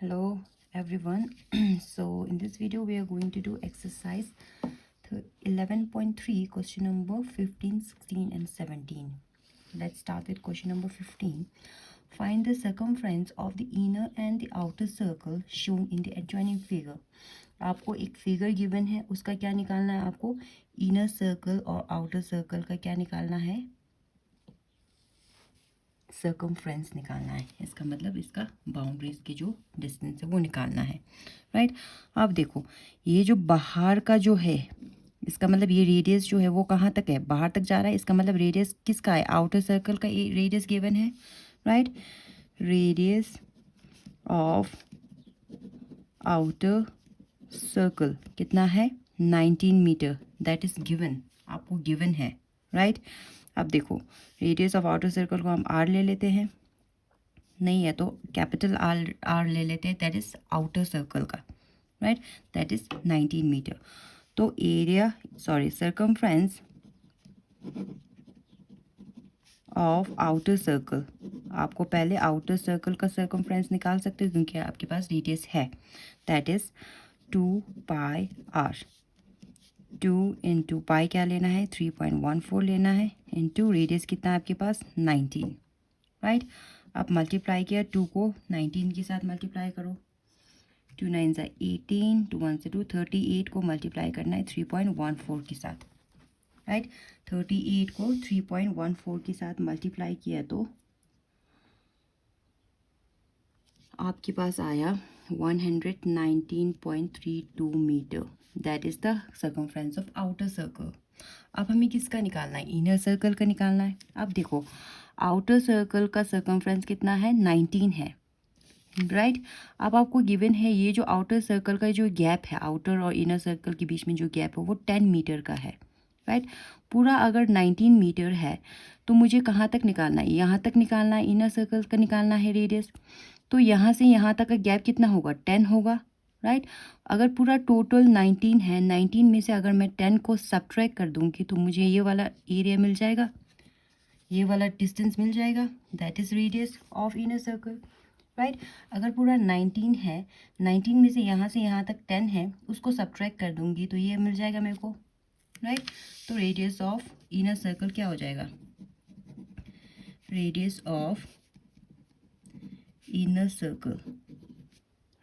Hello everyone. So in this video we are going to do exercise 11.3 question number 15, 16 and 17. Let's start with question number 15. Find the circumference of the inner and the outer circle shown in the adjoining figure. आपको एक figure given है, उसका क्या निकालना है? आपको inner circle और outer circle का क्या निकालना है? सर्कमफ्रेंस निकालना है। इसका मतलब इसका बाउंड्रीज की जो डिस्टेंस है वो निकालना है, राइट। अब देखो ये जो बाहर का जो है, इसका मतलब ये रेडियस जो है वो कहाँ तक है? बाहर तक जा रहा है। इसका मतलब रेडियस किसका है? आउटर सर्कल का रेडियस गिवन है, right. Radius of outer circle कितना है? 19 मीटर। दैट इज गिवन, आपको गिवन है, राइट। अब देखो रेडियस ऑफ आउटर सर्कल को हम आर ले लेते हैं, नहीं है तो कैपिटल आर ले लेते हैं, दैट इज आउटर सर्कल का, राइट। That is 19 metre. तो area circumference of outer circle, आपको पहले आउटर सर्कल का सर्कमफ्रेंस निकाल सकते हो क्योंकि आपके पास रेडियस है। That is 2 pi r. 2 into pi क्या लेना है? 3.14 लेना है, इंटू रेडियस कितना है आपके पास? 19, राइट। अब मल्टीप्लाई किया, 2 को 19 के साथ मल्टीप्लाई करो। 2 9 सा 18, 2 1 से 2, 38 को मल्टीप्लाई करना है 3.14 के साथ, राइट। 38 को 3.14 के साथ मल्टीप्लाई किया तो आपके पास आया 119.32 metre. That is the circumference of outer circle. अब हमें किसका निकालना है? इनर सर्कल का निकालना है। अब देखो आउटर सर्कल का सर्कमफ्रेंस कितना है? 19 है, राइट। अब आपको गिवन है ये जो आउटर सर्कल का जो गैप है, आउटर और इनर सर्कल के बीच में जो गैप है वो 10 मीटर का है, राइट। पूरा अगर 19 मीटर है तो मुझे कहाँ तक निकालना है? यहाँ तक निकालना है, इनर सर्कल का निकालना है रेडियस। तो यहाँ से यहाँ तक का गैप कितना होगा? 10 होगा, राइट। अगर पूरा टोटल 19 है, 19 में से अगर मैं 10 को सब्ट्रैक्ट कर दूँगी तो मुझे ये वाला एरिया मिल जाएगा, ये वाला डिस्टेंस मिल जाएगा। That is radius of inner circle, right. अगर पूरा 19 है, 19 में से यहाँ तक 10 है, उसको सब्ट्रैक्ट कर दूँगी तो ये मिल जाएगा मेरे को, राइट। तो रेडियस ऑफ इनर सर्कल क्या हो जाएगा? Radius of inner circle,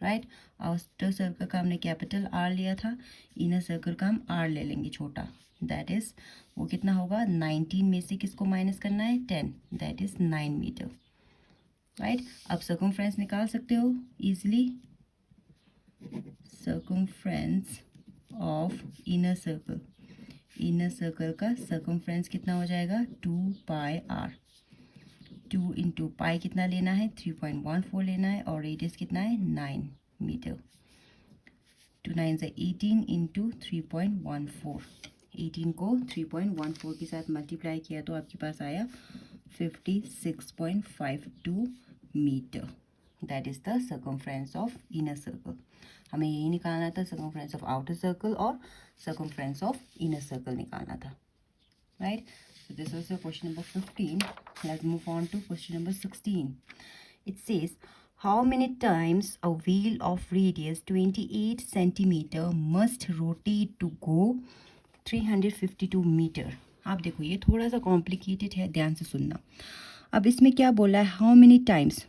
right. Outer circle का हमने कैपिटल आर लिया था, इनर सर्कल का हम आर ले लेंगे छोटा। दैट इज वो कितना होगा? 19 में से किसको माइनस करना है? 10। That is 9 metre, right. अब सर्कमफ्रेंस निकाल सकते हो easily. Circumference of inner circle, inner circle का सर्कमफ्रेंस कितना हो जाएगा? 2 पाई आर। 2 इंटू पाई कितना लेना है? 3.14 लेना है, और रेडियस कितना है? 9 मीटर। 2 9 से 18 इंटू 3.14। 18 को 3.14 के साथ मल्टीप्लाई किया तो आपके पास आया 56.52 metre. That is the circumference of inner circle. हमें यही निकालना था, सर्कमफ्रेंस ऑफ आउटर सर्कल और सर्कमफ्रेंस ऑफ इनर सर्कल निकालना था, right? So this was your question number 15. Let's move on to question number 16. It says, how many times a wheel of radius 28 centimeter must rotate to go 352 meter? आप देखो ये थोड़ा सा complicated है, ध्यान से सुनना। अब इसमें क्या बोला है? हाउ मेनी टाइम्स,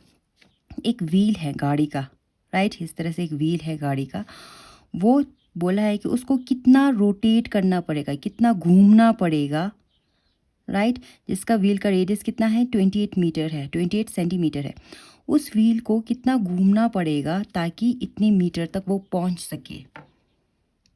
एक व्हील है गाड़ी का, राइट। इस तरह से एक व्हील है गाड़ी का, वो बोला है कि उसको कितना रोटेट करना पड़ेगा, कितना घूमना पड़ेगा, राइट। जिसका व्हील का रेडियस कितना है? 28 मीटर है, 28 सेंटीमीटर है। उस व्हील को कितना घूमना पड़ेगा ताकि इतनी मीटर तक वो पहुंच सके,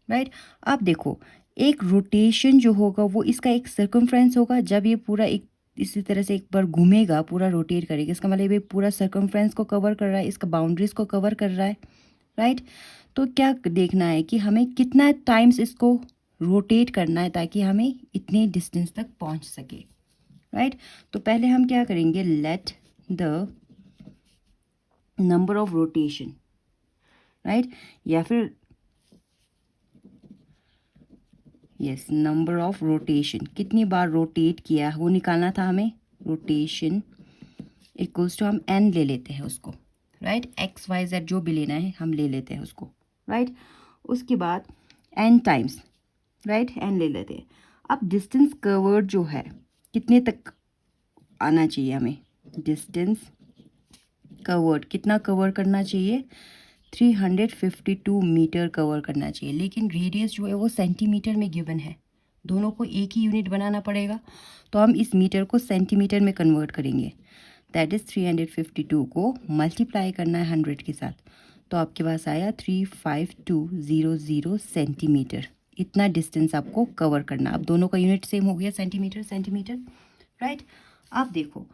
राइट। अब देखो एक रोटेशन जो होगा वो इसका एक सर्कमफ्रेंस होगा। जब ये पूरा एक इसी तरह से एक बार घूमेगा, पूरा रोटेट करेगा, इसका मतलब ये पूरा सर्कमफ्रेंस को कवर कर रहा है, इसका बाउंड्रीज को कवर कर रहा है, राइट। तो क्या देखना है कि हमें कितना टाइम्स इसको रोटेट करना है ताकि हमें इतने डिस्टेंस तक पहुंच सके, राइट। तो पहले हम क्या करेंगे? Let the number of rotation, right, या फिर यस नंबर ऑफ रोटेशन, कितनी बार रोटेट किया वो निकालना था हमें। रोटेशन इक्वल्स टू हम n ले लेते हैं उसको, राइट, एक्स वाई जेड जो भी लेना है हम ले लेते हैं उसको, राइट। उसके बाद एन टाइम्स, राइट, एन ले लेते हैं। अब डिस्टेंस कवर्ड जो है कितने तक आना चाहिए हमें, डिस्टेंस कवर्ड कितना कवर करना चाहिए, 352 मीटर कवर करना चाहिए। लेकिन रेडियस जो है वो सेंटीमीटर में गिवन है, दोनों को एक ही यूनिट बनाना पड़ेगा, तो हम इस मीटर को सेंटीमीटर में कन्वर्ट करेंगे। दैट इज़ 352 को मल्टीप्लाई करना है 100 के साथ, तो आपके पास आया 35200 सेंटीमीटर। इतना डिस्टेंस आपको कवर करना। अब दोनों का यूनिट सेम हो गया, सेंटीमीटर सेंटीमीटर, राइट। अब देखो,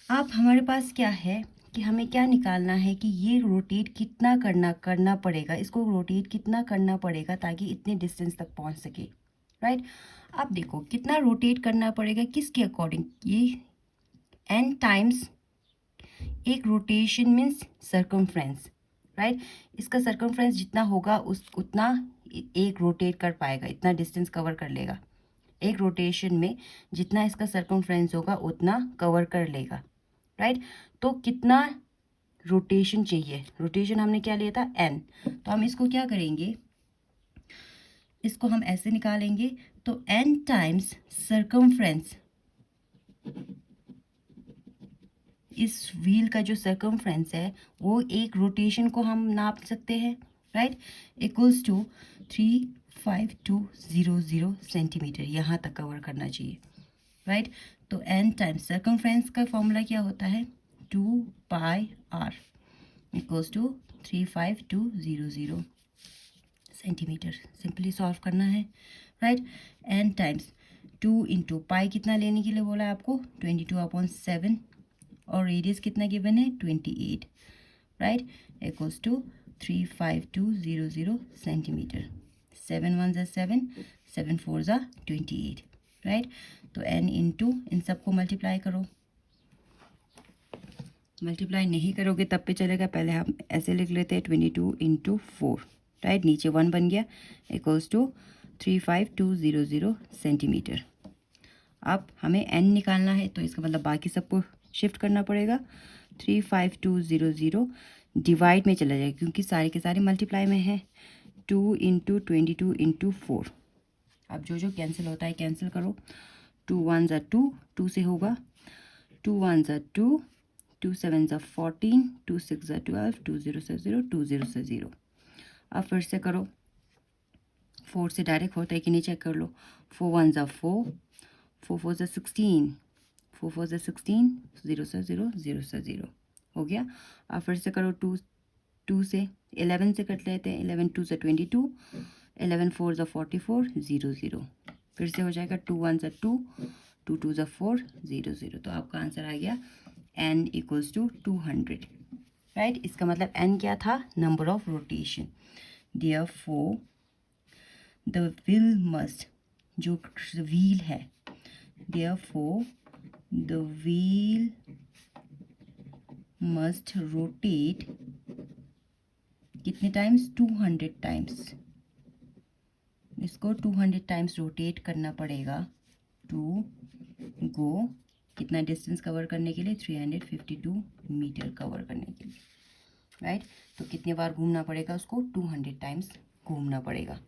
अब हमारे पास क्या है कि हमें क्या निकालना है कि ये रोटेट कितना करना पड़ेगा, इसको रोटेट कितना करना पड़ेगा ताकि इतने डिस्टेंस तक पहुंच सके, राइट। अब देखो कितना रोटेट करना पड़ेगा, किसके अकॉर्डिंग, ये n टाइम्स एक रोटेशन मीन्स सर्कमफ्रेंस, राइट। इसका सर्कमफ्रेंस जितना होगा उतना एक रोटेट कर पाएगा, इतना डिस्टेंस कवर कर लेगा। एक रोटेशन में जितना इसका सर्कमफ्रेंस होगा उतना कवर कर लेगा, राइट। तो कितना रोटेशन चाहिए, रोटेशन हमने क्या लिया था, n, तो हम इसको क्या करेंगे, इसको हम ऐसे निकालेंगे, तो n टाइम्स सर्कमफ्रेंस, इस व्हील का जो सर्कमफ्रेंस है वो एक रोटेशन को हम नाप सकते हैं, राइट, इक्वल्स टू 35200 सेंटीमीटर, यहाँ तक कवर करना चाहिए, राइट। तो n टाइम्स सर्कमफ्रेंस का फॉर्मूला क्या होता है, 2πr equals to 35200 centimetre. Simply solve करना है, right. n times 2 into pi कितना लेने के लिए बोला है आपको, 22/7, और रेडियस कितना गिवन है, 28, राइट, इक्वल्स टू 35200 सेंटीमीटर। 7 1 ज़ा 7, 7 4 ज़ा 28, राइट। तो n इंटू इन सबको मल्टीप्लाई करो, मल्टीप्लाई नहीं करोगे तब पे चलेगा, पहले हम ऐसे लिख लेते हैं 22 इंटू 4, राइट, नीचे 1 बन गया, इक्वल्स टू 35200 सेंटीमीटर। अब हमें n निकालना है, तो इसका मतलब बाकी सबको शिफ्ट करना पड़ेगा, 35200 डिवाइड में चला जाएगा क्योंकि सारे के सारे मल्टीप्लाई में है, 2 इंटू 22 इंटू 4। अब जो जो कैंसिल होता है कैंसिल करो, 2 1 ज़ा 2, 2 से होगा, 2 1 ज़ा 2, 2 7 ज़ा 14, 2 6 ज़ा 12, 2 0 से 0, 2 0 से 0। अब फिर से करो, 4 से डायरेक्ट होता है कि नहीं चेक कर लो, 4 1 ज़ा 4, 4 4 ज़ा 16, 4 4 ज़ा 16, 0 से 0, 0 से 0 हो गया। अब फिर से करो, 2 से 11 से कट लेते हैं, 11 2 ज़ा 22, 11 4 ज़ा 44, 0 0, फिर से हो जाएगा, 2 1 ज़ा 2, 2 2 ज़ा 4, 0 0। तो आपका आंसर आ गया n इक्वल्स टू 200, राइट। इसका मतलब n क्या था, number of rotation. Therefore the wheel must, जो व्हील है, therefore the wheel must rotate कितने टाइम्स, 200 टाइम्स। इसको 200 टाइम्स रोटेट करना पड़ेगा टू गो, कितना डिस्टेंस कवर करने के लिए, 352 मीटर कवर करने के लिए, राइट। तो कितने बार घूमना पड़ेगा उसको, 200 टाइम्स घूमना पड़ेगा,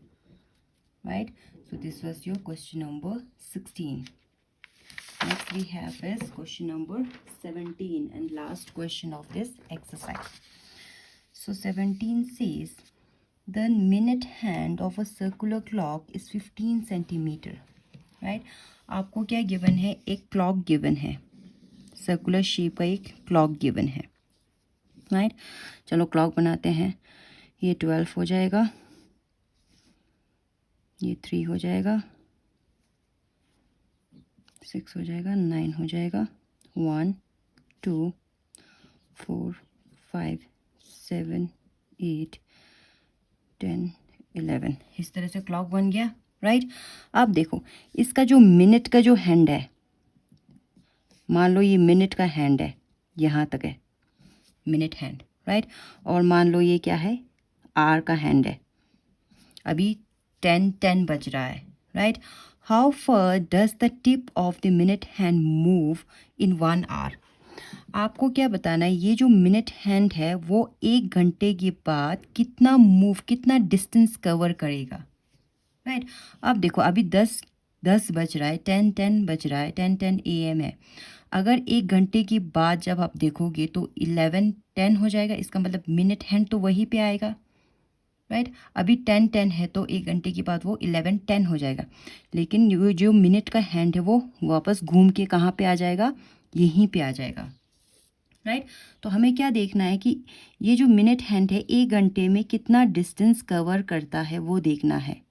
right. So this was your question number 16. Next we have is question number 17 and last question of this exercise. So 17 says the minute hand of a circular clock is 15 centimeter, right? आपको क्या given है, एक clock given है, circular shape का एक clock given है, right. चलो clock बनाते हैं, ये 12 हो जाएगा, ये 3 हो जाएगा, 6 हो जाएगा, 9 हो जाएगा, 1 2 4 5 7 8 10 11, इस तरह से क्लॉक बन गया, राइट। अब देखो इसका जो मिनट का जो हैंड है, मान लो ये मिनट का हैंड है, यहाँ तक है मिनट हैंड, राइट। और मान लो ये क्या है, आर का हैंड है, अभी 10 बज रहा है, right. How far does the tip of the minute hand move in 1 hour. आपको क्या बताना है, ये जो मिनट हैंड है वो 1 घंटे के बाद कितना मूव, कितना डिस्टेंस कवर करेगा, राइट। अब देखो अभी 10 बज रहा है, 10 बज रहा है, 10 AM है। अगर 1 घंटे के बाद जब आप देखोगे तो 11:10 हो जाएगा, इसका मतलब मिनट हैंड तो वहीं पे आएगा, राइट। अभी 10 है तो 1 घंटे के बाद वो 11:10 हो जाएगा, लेकिन ये जो मिनट का हैंड है वो वापस घूम के कहाँ पे आ जाएगा, यहीं पे आ जाएगा, राइट। तो हमें क्या देखना है कि ये जो मिनट हैंड है 1 घंटे में कितना डिस्टेंस कवर करता है वो देखना है।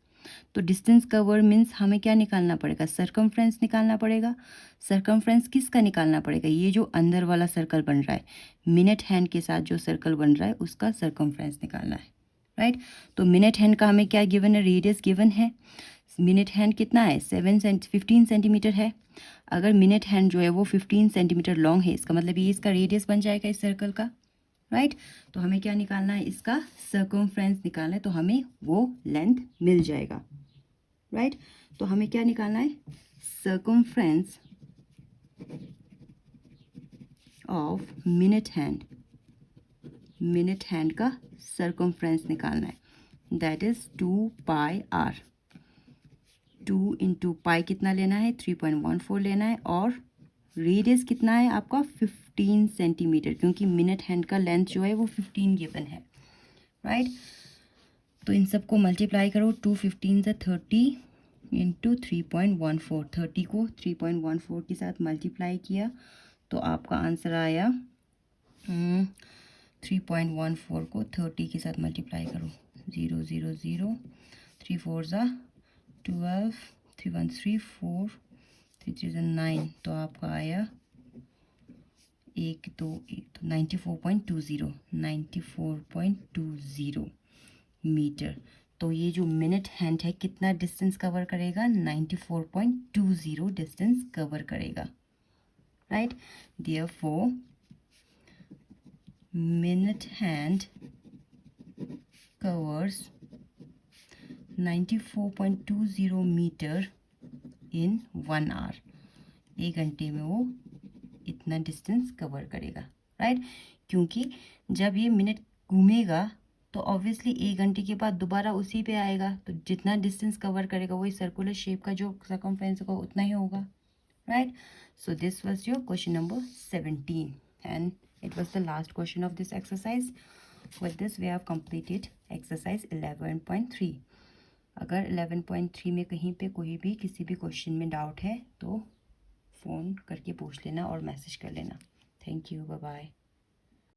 तो डिस्टेंस कवर मीन्स हमें क्या निकालना पड़ेगा, सर्कमफ्रेंस निकालना पड़ेगा। सर्कमफ्रेंस किसका निकालना पड़ेगा, ये जो अंदर वाला सर्कल बन रहा है, मिनट हैंड के साथ जो सर्कल बन रहा है उसका सर्कमफ्रेंस निकालना है, राइट। तो मिनट हैंड का हमें क्या गिवन है, रेडियस गिवन है। मिनट हैंड कितना है, 15 सेंटीमीटर है। अगर मिनट हैंड जो है वो 15 सेंटीमीटर लॉन्ग है, इसका मतलब ये इसका रेडियस बन जाएगा इस सर्कल का, राइट। तो हमें क्या निकालना है, इसका सर्कमफ्रेंस निकालना है, तो हमें वो लेंथ मिल जाएगा, राइट। तो हमें क्या निकालना है, circumference of minute hand, minute hand का सर्कमफ्रेंस निकालना है, that is 2πr। 2 into pi कितना लेना है, 3.14 लेना है, और रेडियस कितना है आपका 15 सेंटीमीटर, क्योंकि मिनट हैंड का लेंथ जो है वो 15 गिवन है, राइट। तो इन सबको मल्टीप्लाई करो, 2 15 से 30 इंटू 3.14, 30 को 3.14 के साथ मल्टीप्लाई किया तो आपका आंसर आया 3.14 को 30 के साथ मल्टीप्लाई करो, 0 0 0, 3 4 ज़ा 12, 3 1 3 4, 3 3 ज़ा 9, तो आपका आया 94.20, 94.20 मीटर। तो ये जो मिनट हैंड है कितना डिस्टेंस कवर करेगा, 94.20 डिस्टेंस कवर करेगा, right. Therefore minute hand covers 94.20 metre in 1 hour. 1 घंटे में वो इतना डिस्टेंस कवर करेगा, राइट। क्योंकि जब ये मिनट घूमेगा तो ऑब्वियसली 1 घंटे के बाद दोबारा उसी पे आएगा, तो जितना डिस्टेंस कवर करेगा वही सर्कुलर शेप का जो सर्कमफ्रेंस होगा उतना ही होगा, right. So this was your question number 17 and it was the last question of this exercise. With this we have completed exercise 11.3. अगर 11.3 में कहीं पे कोई भी किसी भी क्वेश्चन में डाउट है तो फ़ोन करके पूछ लेना और मैसेज कर लेना। Thank you, bye bye.